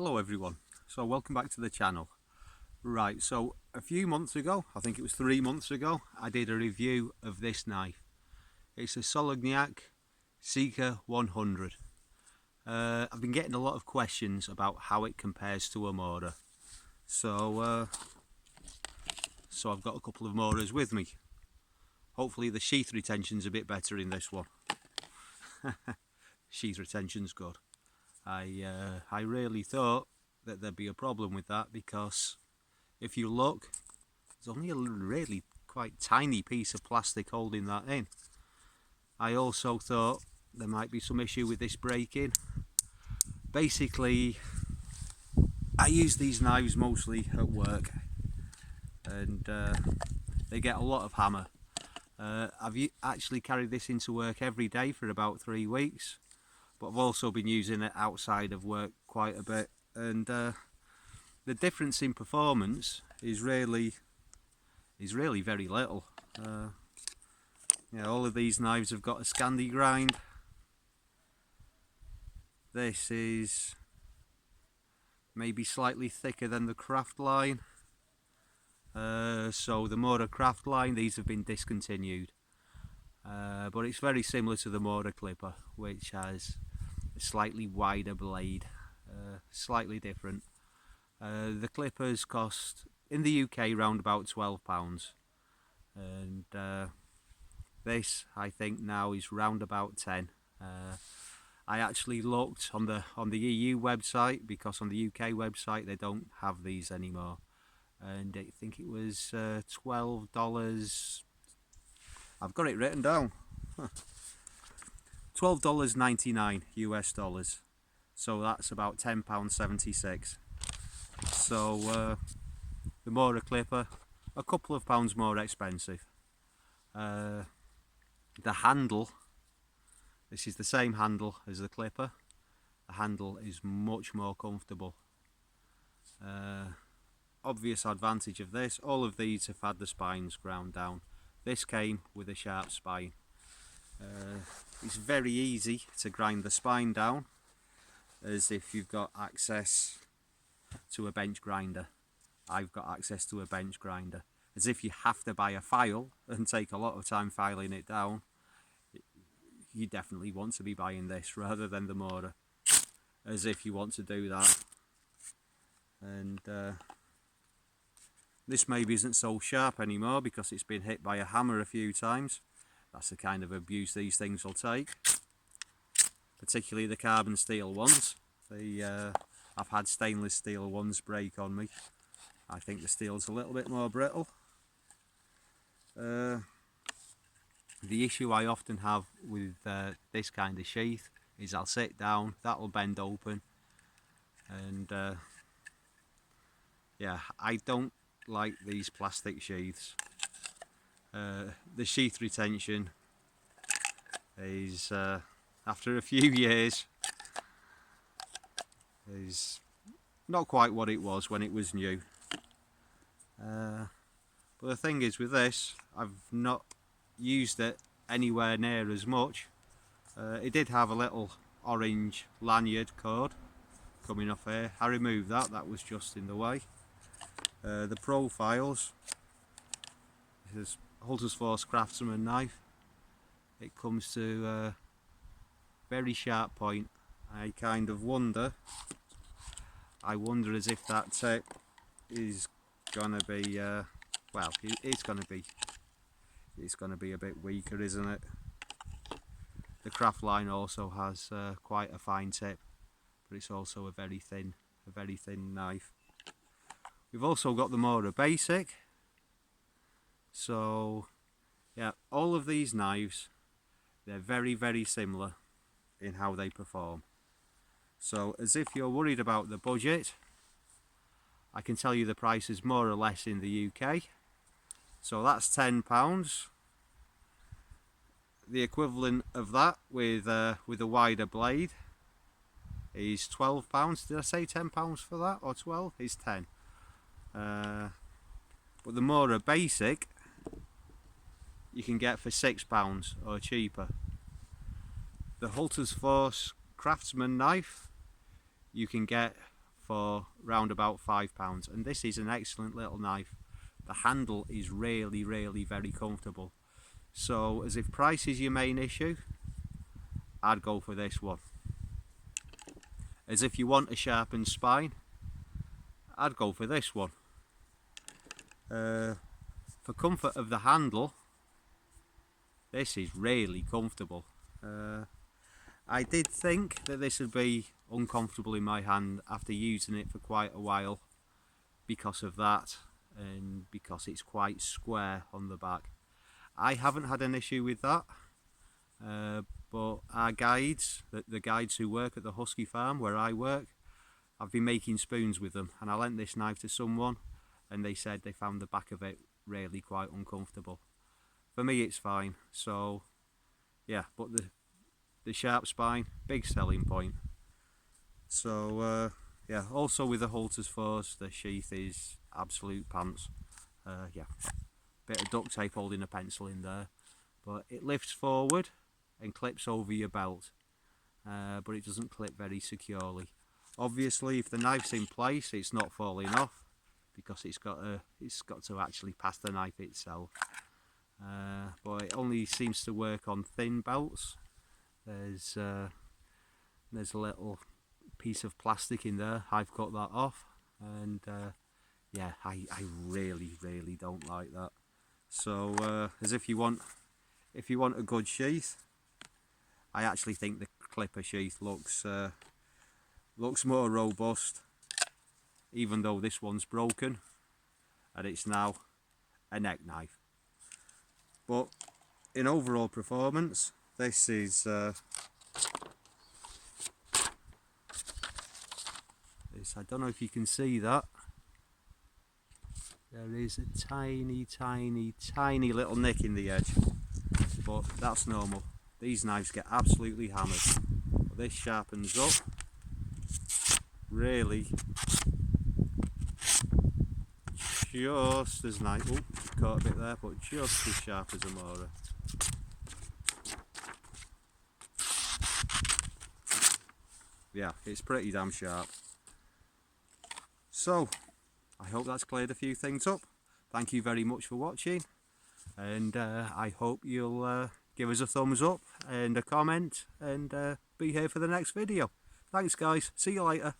Hello everyone, so welcome back to the channel. Right, so a few months ago, I think it was 3 months ago, I did a review of this knife. It's a Solognac Sika 100. I've been getting a lot of questions about how it compares to a Mora. So I've got a couple of Moras with me. Hopefully the sheath retention's a bit better in this one. Sheath retention's good. I really thought that there'd be a problem with that, because if you look, there's only a really quite tiny piece of plastic holding that in. I also thought there might be some issue with this breaking. Basically, I use these knives mostly at work, and they get a lot of hammer. I've actually carried this into work every day for about 3 weeks. But I've also been using it outside of work quite a bit, and the difference in performance is really very little. All of these knives have got a Scandi grind. This is maybe slightly thicker than the craft line. So the Mora craft line, these have been discontinued. But it's very similar to the Mora clipper, which has a slightly wider blade, slightly different. The clippers cost in the UK round about £12, and this I think now is round about 10. I actually looked on the EU website, because on the UK website they don't have these anymore, and I think it was $12. I've got it written down. $12.99 US dollars. So that's about £10.76. So the Mora clipper, a couple of pounds more expensive. The handle, this is the same handle as the clipper. The handle is much more comfortable. Obvious advantage of this, all of these have had the spines ground down. This came with a sharp spine. It's very easy to grind the spine down, as if you've got access to a bench grinder. I've got access to a bench grinder. As if you have to buy a file and take a lot of time filing it down, you definitely want to be buying this rather than the Mora, as if you want to do that. And this maybe isn't so sharp anymore because it's been hit by a hammer a few times. That's the kind of abuse these things will take, particularly the carbon steel ones. I've had stainless steel ones break on me. I think the steel's a little bit more brittle. The issue I often have with this kind of sheath is I'll sit down, that'll bend open, and yeah, I don't like these plastic sheaths. The sheath retention is, after a few years, is not quite what it was when it was new. But the thing is with this, I've not used it anywhere near as much. It did have a little orange lanyard cord coming off here. I removed that, that was just in the way. The profiles, this is Hultasfors Craftsman knife. It comes to a very sharp point. I kind of wonder, as if that tip is gonna be well, it's gonna be a bit weaker, isn't it? The craft line also has quite a fine tip, but it's also a very thin knife. We've also got the Mora Basic. So yeah, all of these knives, they're very similar in how they perform. So as if you're worried about the budget, I can tell you the price is more or less in the UK. So that's £10. The equivalent of that with a wider blade is £12. Did I say £10 for that, or 12? It's 10. But the Mora Basic you can get for £6 or cheaper. The Hultasfors Craftsman knife you can get for round about £5, and this is an excellent little knife. The handle is really very comfortable. So as if price is your main issue, I'd go for this one. As if you want a sharpened spine, I'd go for this one. For comfort of the handle, this is really comfortable. I did think that this would be uncomfortable in my hand after using it for quite a while because of that, and because it's quite square on the back. I haven't had an issue with that, but our guides, the guides who work at the husky farm where I work, I've been making spoons with them, and I lent this knife to someone and they said they found the back of it really quite uncomfortable. For me it's fine. So yeah, but the sharp spine, big selling point. So yeah, also with the Hultasfors, the sheath is absolute pants. Yeah, bit of duct tape holding a pencil in there, but it lifts forward and clips over your belt, but it doesn't clip very securely. Obviously if the knife's in place, it's not falling off because it's got to actually pass the knife itself. But it only seems to work on thin belts. There's a little piece of plastic in there. I've cut that off, and yeah, I really don't like that. So as if you want a good sheath, I actually think the clipper sheath looks more robust, even though this one's broken and it's now a neck knife. But in overall performance, this is I don't know if you can see that. There is a tiny little nick in the edge, but that's normal. These knives get absolutely hammered. But this sharpens up really just as nice. Oh, caught a bit there, but just as sharp as a Mora. Yeah, it's pretty damn sharp. So I hope that's cleared a few things up. Thank you very much for watching, and I hope you'll give us a thumbs up and a comment, and be here for the next video. Thanks guys, see you later.